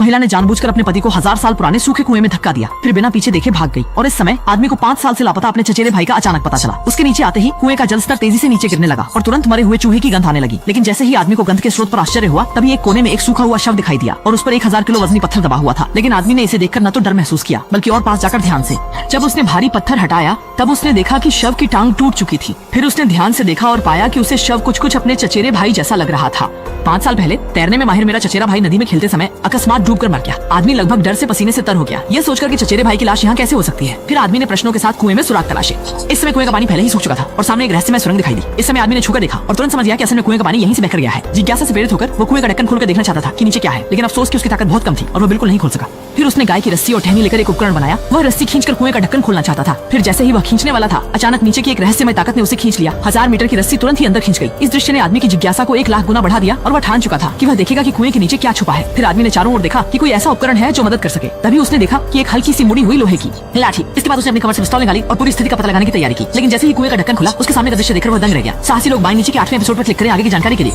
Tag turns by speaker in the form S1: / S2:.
S1: महिला ने जानबूझकर अपने पति को 1000 साल पुराने सूखे कुएं में धक्का दिया, फिर बिना पीछे देखे भाग गई। और इस समय आदमी को 5 साल से लापता अपने चचेरे भाई का अचानक पता चला। उसके नीचे आते ही कुएं का जलस्तर तेजी से नीचे गिरने लगा और तुरंत मरे हुए चूहे की गंध आने लगी। लेकिन जैसे ही आदमी को गंध के स्रोत पर आश्चर्य हुआ, तभी एक कोने में एक सूखा हुआ शव दिखाई दिया और उस पर 1000 किलो वजनी पत्थर दबा हुआ था। लेकिन आदमी ने इसे देखकर न तो डर महसूस किया, बल्कि और पास जाकर ध्यान से जब उसने भारी पत्थर हटाया, तब उसने देखा कि शव की टांग टूट चुकी थी। फिर उसने ध्यान से देखा और पाया कि उसे शव कुछ अपने चचेरे भाई जैसा लग रहा था। 5 साल पहले तैरने में माहिर मेरा चचेरा भाई नदी में खेलते समय अकस्मात डूबकर मर गया। आदमी लगभग डर से पसीने से तर हो गया, यह सोचकर कि चचेरे भाई की लाश यहाँ कैसे हो सकती है। फिर आदमी ने प्रश्नों के साथ कुएं में सुराग तलाशे। इस समय कुएं का पानी पहले ही सूख चुका था और सामने एक रहस्यमय सुरंग दिखाई दी। इस समय आदमी ने छूकर देखा और तुरंत समझ गया कि असल में कुएं का पानी यहीं से बहकर गया है। जिज्ञासा से प्रेरित होकर वो कुएं का ढक्कन खोलकर देखना चाहता था कि नीचे क्या है, लेकिन अफसोस कि उसकी ताकत बहुत कम थी और वो बिल्कुल नहीं खोल सका। फिर उसने गाय की रस्सी और टहनी लेकर एक उपकरण बनाया। वह रस्सी खींचकर कुएं का ढक्कन खोलना चाहता था। फिर जैसे ही वह खींचने वाला था, अचानक नीचे की एक रहस्यमय ताकत ने उसे खींच लिया। 1000 मीटर की रस्सी तुरंत ही अंदर खींच गई। इस दृश्य ने आदमी की जिज्ञासा को 1 लाख गुना बढ़ा दिया और वह ठान चुका था कि वह देखेगा कि कुएं के नीचे क्या छुपा है। फिर आदमी ने चारों ओर देखा कि कोई ऐसा उपकरण है जो मदद कर सके। तभी उसने देखा कि एक हल्की सी मुड़ी हुई लोहे की लाठी। इसके बाद उसने अपनी कमर से पिस्तौल निकाली और पूरी स्थिति का पता लगाने की तैयारी की। लेकिन जैसे ही कुएं का ढक्कन खुला, उसके सामने का दृश्य देखकर वह दंग रह गया। साहसी लोग बाएं नीचे के 8वें एपिसोड पर क्लिक करें आगे की जानकारी के लिए।